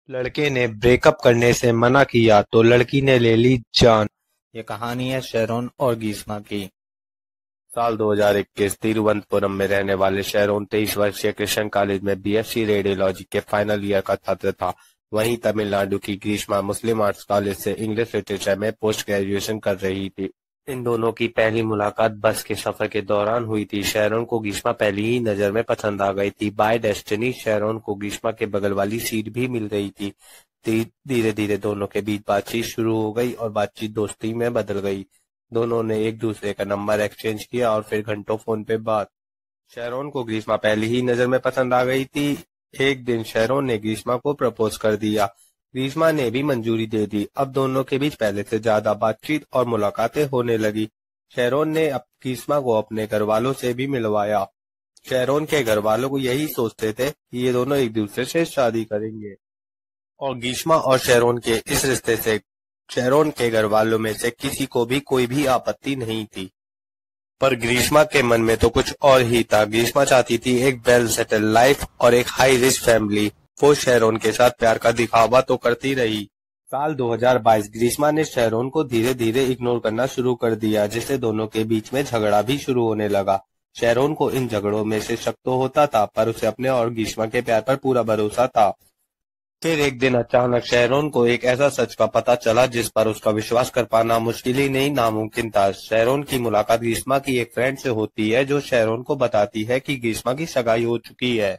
लड़के ने ब्रेकअप करने से मना किया तो लड़की ने ले ली जान। ये कहानी है शेरोन और गीस्मा की। साल 2021 तिरुवनंतपुरम में रहने वाले शेरोन 23 वर्षीय कृष्ण कॉलेज में बीएससी रेडियोलॉजी के फाइनल ईयर का छात्र था। वहीं तमिलनाडु की ग्रीष्मा मुस्लिम आर्ट्स कॉलेज से इंग्लिश लिटरेचर में पोस्ट ग्रेजुएशन कर रही थी। इन दोनों की पहली मुलाकात बस के सफर के दौरान हुई थी। शेरोन को ग्रीष्मा पहली ही नजर में पसंद आ गई थी। बाय डेस्टिनी शेरोन को ग्रीष्मा के बगल वाली सीट भी मिल गई थी। धीरे धीरे दोनों के बीच बातचीत शुरू हो गई और बातचीत दोस्ती में बदल गई। दोनों ने एक दूसरे का नंबर एक्सचेंज किया और फिर घंटों फोन पे बात। शेरोन को ग्रीष्मा पहली ही नजर में पसंद आ गई थी। एक दिन शेरोन ने ग्रीष्मा को प्रपोज कर दिया। ग्रीष्मा ने भी मंजूरी दे दी। अब दोनों के बीच पहले से ज्यादा बातचीत और मुलाकातें होने लगी। शेरोन ने अब ग्रीष्मा को अपने घर वालों से भी मिलवाया। शेरोन के घर वालों को यही सोचते थे कि ये दोनों एक दूसरे से शादी करेंगे और ग्रीष्मा और शेरोन के इस रिश्ते से शेरोन के घर वालों में से किसी को भी कोई भी आपत्ति नहीं थी। पर ग्रीष्मा के मन में तो कुछ और ही था। ग्रीष्मा चाहती थी एक वेल सेटल लाइफ और एक हाई रिच फैमिली। वो शेरोन के साथ प्यार का दिखावा तो करती रही। साल 2022 ग्रीष्मा ने शेरोन को धीरे धीरे इग्नोर करना शुरू कर दिया, जिससे दोनों के बीच में झगड़ा भी शुरू होने लगा। शेरोन को इन झगड़ों में से शक तो होता था, पर उसे अपने और ग्रीष्मा के प्यार पर पूरा भरोसा था। फिर एक दिन अचानक शेरोन को एक ऐसा सच का पता चला जिस पर उसका विश्वास कर पाना मुश्किल ही नहीं नामुमकिन था। शेरोन की मुलाकात ग्रीष्मा की एक फ्रेंड से होती है, जो शेरोन को बताती है कि ग्रीष्मा की सगाई हो चुकी है।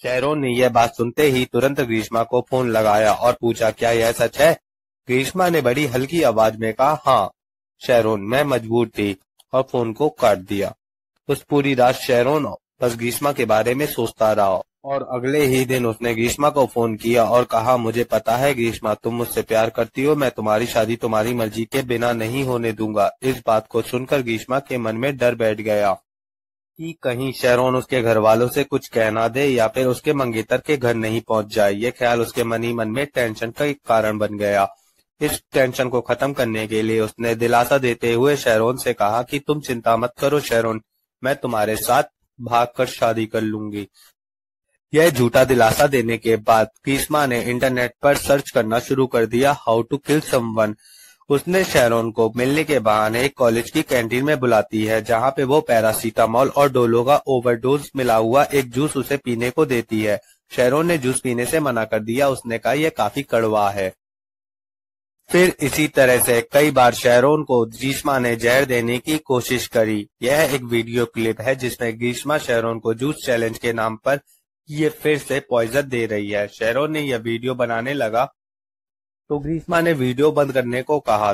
शेरोन ने यह बात सुनते ही तुरंत ग्रीष्मा को फोन लगाया और पूछा, क्या यह सच है? ग्रीष्मा ने बड़ी हल्की आवाज में कहा, हाँ। शेरोन मैं मजबूर थी और फोन को काट दिया। उस पूरी रात शेरोन बस ग्रीष्मा के बारे में सोचता रहा और अगले ही दिन उसने ग्रीष्मा को फोन किया और कहा, मुझे पता है ग्रीष्मा, तुम मुझसे प्यार करती हो। मैं तुम्हारी शादी तुम्हारी मर्जी के बिना नहीं होने दूंगा। इस बात को सुनकर ग्रीष्मा के मन में डर बैठ गया कि कहीं शेरोन उसके घर वालों से कुछ कहना दे या फिर उसके मंगेतर के घर नहीं पहुंच जाए। ये ख्याल उसके मन ही मन में टेंशन का एक कारण बन गया। इस टेंशन को खत्म करने के लिए उसने दिलासा देते हुए शेरोन से कहा कि तुम चिंता मत करो शेरोन, मैं तुम्हारे साथ भागकर शादी कर लूंगी। यह झूठा दिलासा देने के बाद ग्रीष्मा ने इंटरनेट पर सर्च करना शुरू कर दिया, हाउ टू किल समवन। उसने शेरोन को मिलने के बहाने एक कॉलेज की कैंटीन में बुलाती है, जहां पे वो पैरासीटामोल और डोलो का ओवरडोज मिला हुआ एक जूस उसे पीने को देती है। शेरोन ने जूस पीने से मना कर दिया। उसने कहा, यह काफी कड़वा है। फिर इसी तरह से कई बार शेरोन को ग्रीष्मा ने जहर देने की कोशिश करी। यह एक वीडियो क्लिप है जिसमें ग्रीष्मा शेरोन को जूस चैलेंज के नाम पर ये फिर से पॉइजन दे रही है। शेरोन ने यह वीडियो बनाने लगा तो ग्रीष्मा ने वीडियो बंद करने को कहा।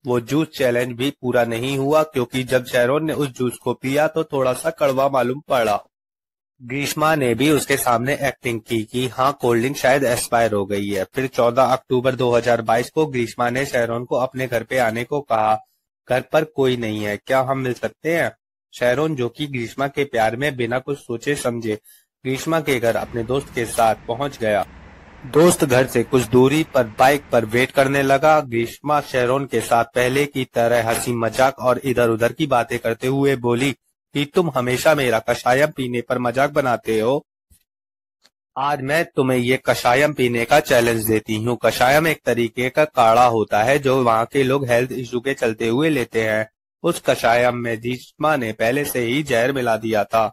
वो जूस चैलेंज भी पूरा नहीं हुआ, क्योंकि जब शेरोन ने उस जूस को पिया तो थोड़ा सा कड़वा मालूम पड़ा। ग्रीष्मा ने भी उसके सामने एक्टिंग की कि हाँ, कोल्ड ड्रिंक शायद एक्सपायर हो गई है। फिर 14 अक्टूबर 2022 को ग्रीष्मा ने शेरोन को अपने घर पे आने को कहा। घर पर कोई नहीं है, क्या हम मिल सकते हैं? शेरोन, जो कि ग्रीष्मा के प्यार में बिना कुछ सोचे समझे ग्रीष्मा के घर अपने दोस्त के साथ पहुंच गया। दोस्त घर से कुछ दूरी पर बाइक पर वेट करने लगा। ग्रीष्मा शेरोन के साथ पहले की तरह हंसी मजाक और इधर उधर की बातें करते हुए बोली कि तुम हमेशा मेरा कषायम पीने पर मजाक बनाते हो। आज मैं तुम्हें ये कषायम पीने का चैलेंज देती हूँ। कषायम एक तरीके का काढ़ा होता है जो वहाँ के लोग हेल्थ इशू के चलते हुए लेते हैं। उस कषायम में ग्रीष्मा ने पहले से ही जहर मिला दिया था।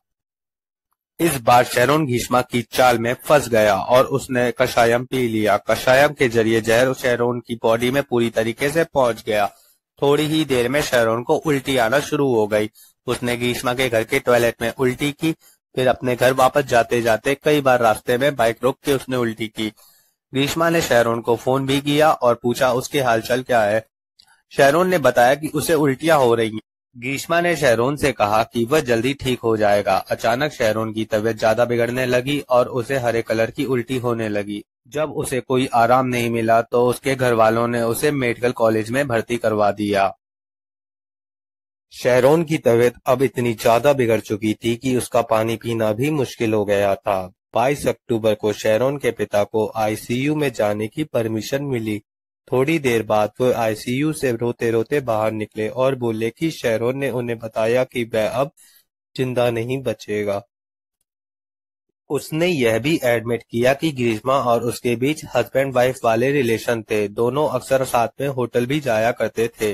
इस बार शेरोन ग्रीष्मा की चाल में फंस गया और उसने कषायम पी लिया। कषायम के जरिए जहर शेरोन की बॉडी में पूरी तरीके से पहुंच गया। थोड़ी ही देर में शेरोन को उल्टी आना शुरू हो गई। उसने ग्रीष्मा के घर के टॉयलेट में उल्टी की। फिर अपने घर वापस जाते जाते कई बार रास्ते में बाइक रोक के उसने उल्टी की। ग्रीष्मा ने शेरोन को फोन भी किया और पूछा उसके हालचाल क्या है। शेरोन ने बताया कि उसे उल्टियां हो रही हैं। ग्रीष्मा ने शेरोन से कहा कि वह जल्दी ठीक हो जाएगा। अचानक शेरोन की तबीयत ज्यादा बिगड़ने लगी और उसे हरे कलर की उल्टी होने लगी। जब उसे कोई आराम नहीं मिला तो उसके घर वालों ने उसे मेडिकल कॉलेज में भर्ती करवा दिया। शेरोन की तबीयत अब इतनी ज्यादा बिगड़ चुकी थी कि उसका पानी पीना भी मुश्किल हो गया था। 22 अक्टूबर को शेरोन के पिता को आईसीयू में जाने की परमिशन मिली। थोड़ी देर बाद वो आईसीयू से रोते रोते बाहर निकले और बोले कि शेरोन ने उन्हें बताया कि वह अब जिंदा नहीं बचेगा। उसने यह भी एडमिट किया कि ग्रीष्मा और उसके बीच हस्बैंड वाइफ वाले रिलेशन थे। दोनों अक्सर साथ में होटल भी जाया करते थे,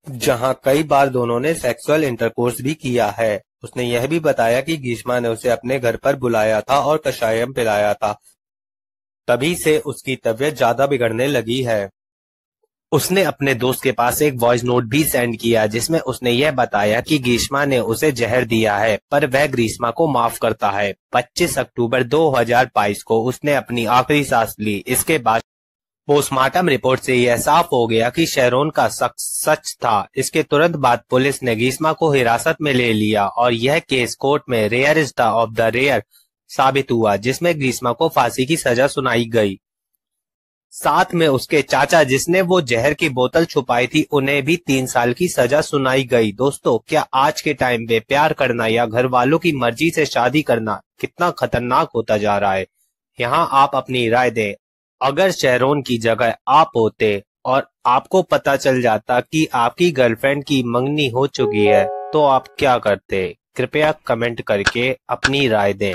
जहां कई बार दोनों ने सेक्सुअल इंटरकोर्स भी किया है। उसने यह भी बताया कि ग्रीष्मा ने उसे अपने घर पर बुलाया था और कषायम पिलाया था, तभी से उसकी तबीयत ज्यादा बिगड़ने लगी है। उसने अपने दोस्त के पास एक वॉइस नोट भी सेंड किया, जिसमें उसने यह बताया कि ग्रीष्मा ने उसे जहर दिया है, पर वह ग्रीष्मा को माफ करता है। 25 अक्टूबर 2022 को उसने अपनी आखिरी सांस ली। इसके बाद पोस्टमार्टम रिपोर्ट से यह साफ हो गया कि शेरोन का शक सच था। इसके तुरंत बाद पुलिस ने ग्रीष्मा को हिरासत में ले लिया और यह केस कोर्ट में रेयरेस्ट ऑफ द रेयर साबित हुआ, जिसमें ग्रीष्मा को फांसी की सजा सुनाई गई। साथ में उसके चाचा, जिसने वो जहर की बोतल छुपाई थी, उन्हें भी 3 साल की सजा सुनाई गई। दोस्तों, क्या आज के टाइम में प्यार करना या घर वालों की मर्जी से शादी करना कितना खतरनाक होता जा रहा है? यहाँ आप अपनी राय दें। अगर शेरोन की जगह आप होते और आपको पता चल जाता कि आपकी गर्लफ्रेंड की मंगनी हो चुकी है, तो आप क्या करते? कृपया कमेंट करके अपनी राय दें।